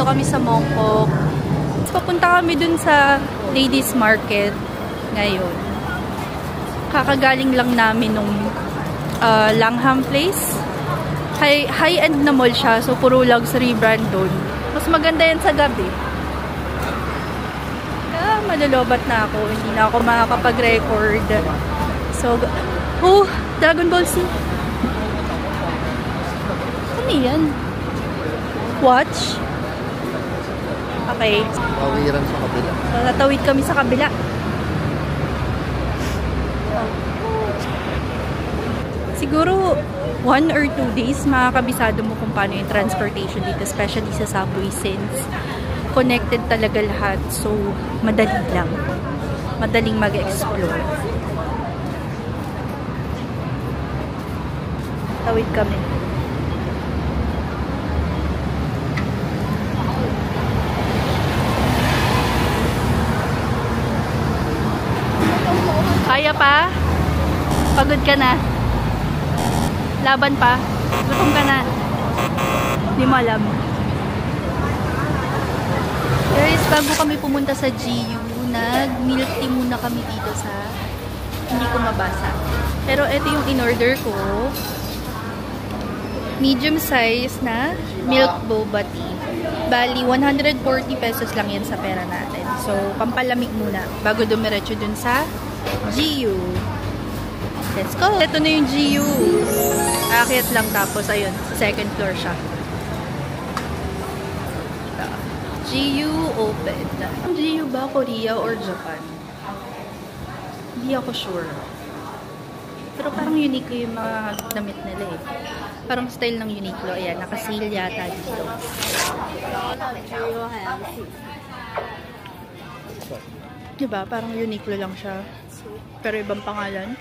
Nandito kami sa Mongkok. Papunta kami dun sa Ladies Market ngayon. Kakagaling lang namin nung Langham Place. High-end na mall siya. So, puro luxury brand dun. Mas maganda yan sa gabi. Malalobat na ako. Hindi na ako makakapag-record. So, oh! Dragon Ball Z. Ano yan? Watch? Okay. Tawiran sa kabila. So, natawid kami sa kabila. Siguro 1 or 2 days makakabisado mo kung paano yung transportation dito, especially sa subway since connected talaga lahat. So, madali lang. Madaling mag-explore. Tawid kami. Kaya pa? Pagod ka na? Laban pa? Gutom ka na? Hindi mo alam. Guys, bago kami pumunta sa GU, nag-milk tea muna kami dito sa hindi ko mabasa. Pero ito yung in-order ko. Medium size na milk boba tea. Bali, 140 pesos lang yan sa pera natin. So, pampalamig muna bago dumiretso dun sa GU. Let's go! Ito na yung GU. Aakyat lang tapos, ayun, second floor siya. GU open. GU ba Korea or Japan? Hindi ako sure. Pero parang Uniqlo yung mga damit nila eh. Parang style ng Uniqlo. Ayan, naka-sale yata dito. Diba? Parang Uniqlo lang siya. Pero ibang pangalan.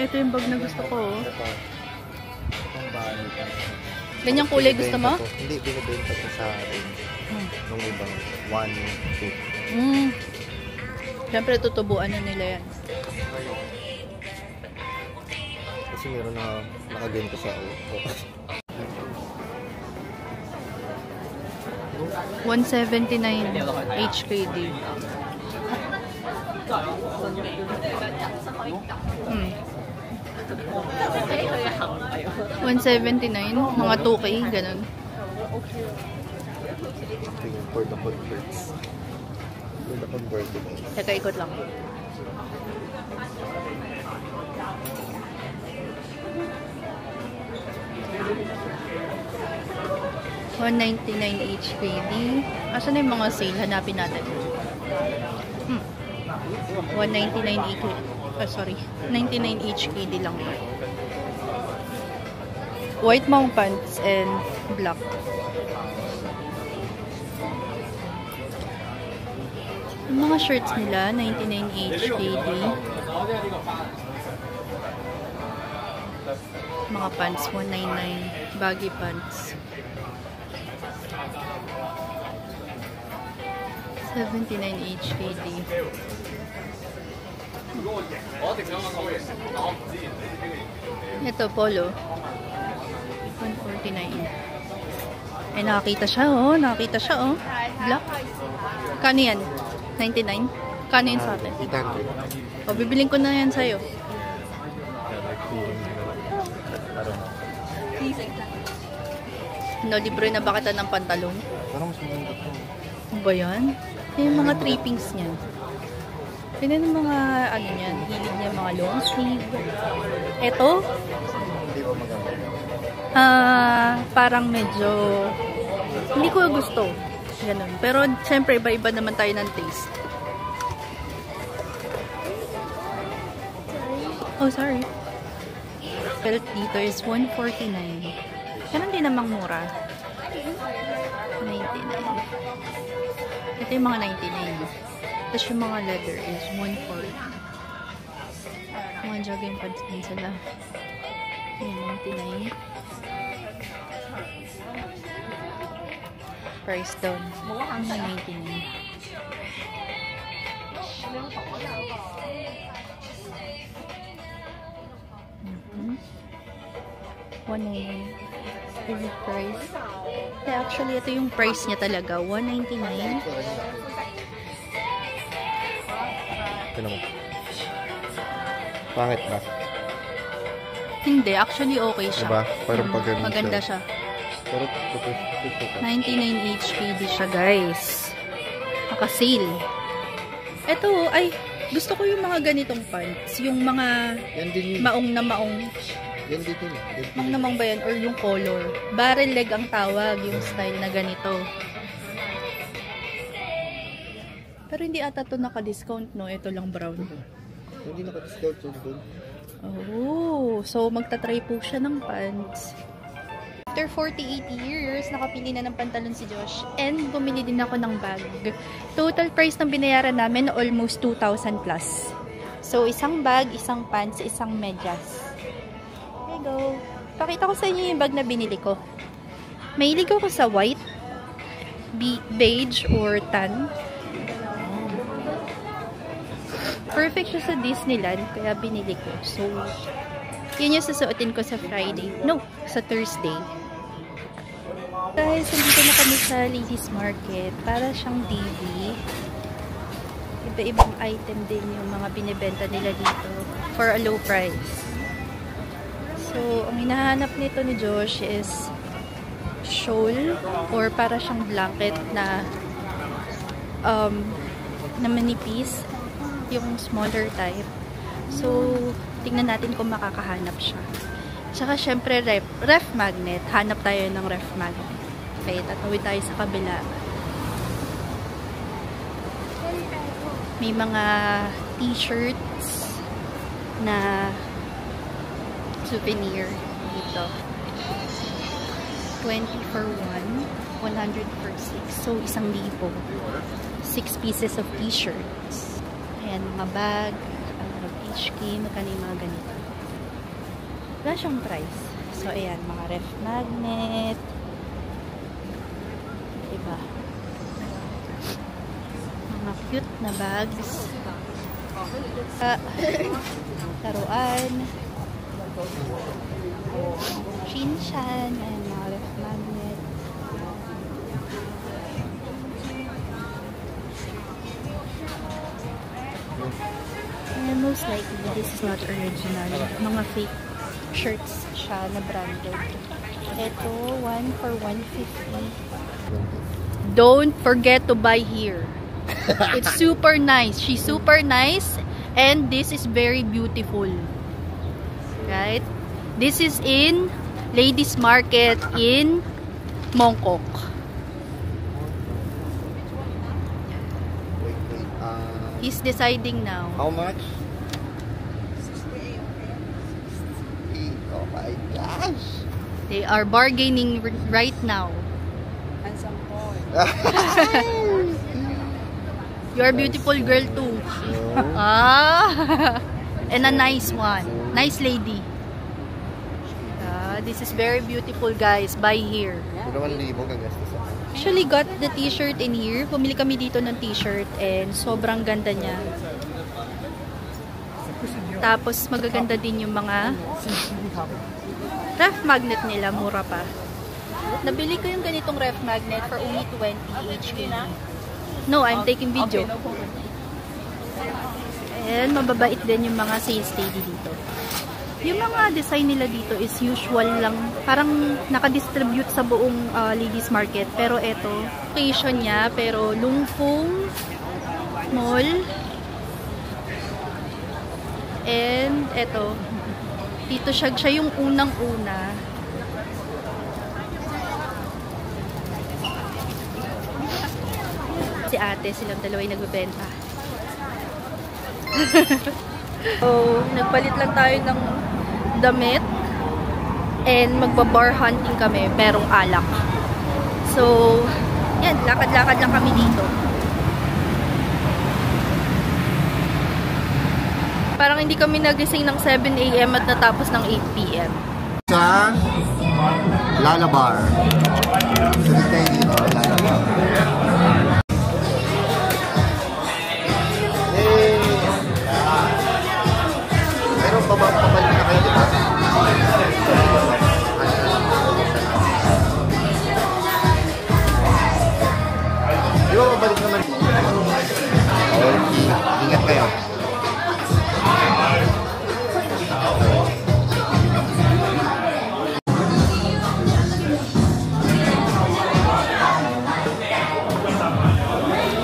Ito yung bag na gusto ko. Ganyang kulay gusto mo? Hindi, binibenta ko sa range. Nung ibang 1, 2. Siyempre, tutubuan na nila yan. Kasi meron na nakaganto sa $179 HKD. 179, mga 2K, ganun. For the converts. For the convertible. Teka, ikot lang. $199 HKD. Asan na yung mga sale? Hanapin natin. 199 HKD. Sorry. 99 HKD lang yun. White mount pants and black. Yung mga shirts nila, 99 HKD. Mga pants, 199. Baggy pants. 79 HKD. Ito, polo. 149. Ay, nakakita siya, oh. Nakakita siya, oh. Black. Kano yan? 99? Kano yan sa atin? 800. O, bibiling ko na yan sa'yo. No, libre na ba kita ng pantalon? Parang mas maganda ito. Ano ba yan? Yung mga trippings niyan. Pwede ng mga, ano yan, hilig niya, mga long sleeve. Ito? Hindi ba maganda? Parang medyo, hindi ko gusto. Ganun. Pero, syempre, iba-iba naman tayo ng taste. Oh, sorry. Belt dito is $149. Ganun din namang mura. $99. Ito yung mga $99. Tapos yung mga leather is 140. Mga jogging pants din sila. Ayan, 99. Price down. 99. Is price. Actually, ito yung price niya talaga. 199. Ito naman. Pangit ba? Hindi. Actually, okay siya. Diba? Parang paganda maganda siya. Pero 99 HKD siya, guys. Naka-sale. Ito, ay, gusto ko yung mga ganitong pants. Yung mga yan din yun. maong na maong. Yan din yun. Maong na maong ba yan? Or yung color. Barrel leg ang tawag, yung style na ganito. Pero hindi ata to naka-discount, no? Ito lang brown. Hindi naka-discount yun doon. Oh, so magta-try po siya ng pants. After 48 years, nakapili na ng pantalon si Josh. And bumili din ako ng bag. Total price ng binayaran namin, almost 2,000 plus. So, isang bag, isang pants, isang medyas. There you go. Pakita ko sa inyo yung bag na binili ko. Mahilig ako sa white, beige, or tan. Perfect siya sa Disneyland, kaya binili ko. So, yun yung susuotin ko sa Friday. No, sa Thursday. Guys, nandito na kami sa Ladies Market. Para siyang DV. Iba-ibang item din yung mga binibenta nila dito for a low price. So, ang hinahanap nito ni Josh is shawl or para siyang blanket na manipis. Yung smaller type. So, tingnan natin kung makakahanap siya. Tsaka, syempre, ref magnet. Hanap tayo ng ref magnet. Okay, tatawid tayo sa kabila. May mga t-shirts na souvenir dito. 20 for 1, 100 for 6. So, 1,000. 6 pieces of t-shirts. Ayan, mga bag, HK, magkano yung mga ganito. Wala siyang price. So, ayan, mga ref magnet. Diba? Mga cute na bags. Laruan. Shinshan. Ayan, mga ref magnet. And most likely, this is not original. Mga fake shirts siya na branded. Ito, 1 for 150. Don't forget to buy here. It's super nice. She's super nice. And this is very beautiful. Right? This is in Ladies Market in Mongkok. He's deciding now. How much? 60. Oh my gosh. They are bargaining right now. Handsome boy. You're a beautiful girl too. And a nice one. Nice lady. This is very beautiful, guys. Buy here. 2,000 gagastos ako. Actually got the t-shirt in here. Pumili kami dito ng t-shirt and sobrang ganda niya. Tapos magaganda din yung mga ref magnet nila, mura pa. Nabili ko yung ganitong ref magnet for only 20 HK. No, I'm taking video. And mababait din yung mga sales lady dito. Yung mga design nila dito is usual lang. Parang nakadistribute sa buong Ladies Market. Pero eto, location niya. Pero Lungfung Mall. And eto, dito siya yung unang-una. Si ate, silang dalawa yung nagbebenta. So, nagpalit lang tayo ng damit and magbabar hunting kami, merong alak. So, yan, lakad-lakad lang kami dito. Parang hindi kami nagising ng 7 AM at natapos ng 8 PM. Sa Lalabar. Salit tayo dito, Lalabar. Pero pabalik na kayo, diba? Di ba pabalik naman? Okay, ingat kayo.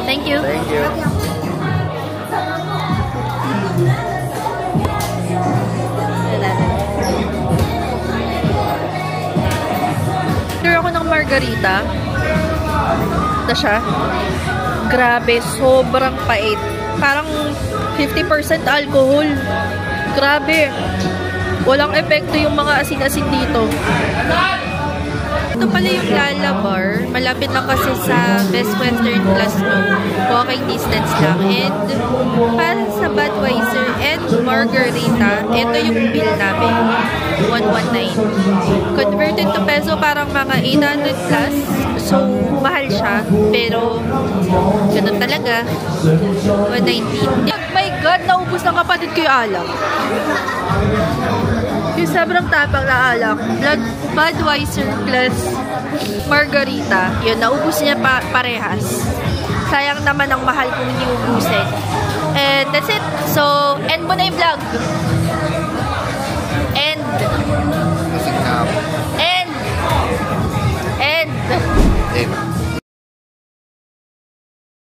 Thank you. Thank you. Order ako ng margarita. Ito siya. Grabe, sobrang pait. Parang 50% alcohol. Grabe. Walang epekto yung mga asin-asin dito. Ito pala yung Lalabar. Malapit lang kasi sa Best Western Plus no. Walking distance lang. And para sa Budweiser and Margarita, ito yung bill namin. 119. Converted to peso parang mga 800 plus. So, mahal siya. Pero, ganun talaga. 119. Oh my God! Naubos ng kapatid ko yung alak. Yung sobrang tapang na alak. Budweiser plus Margarita. Yun, naubos niya parehas. Sayang naman ang mahal kung hindi ubusin. And that's it. So, end mo na yung vlog. End.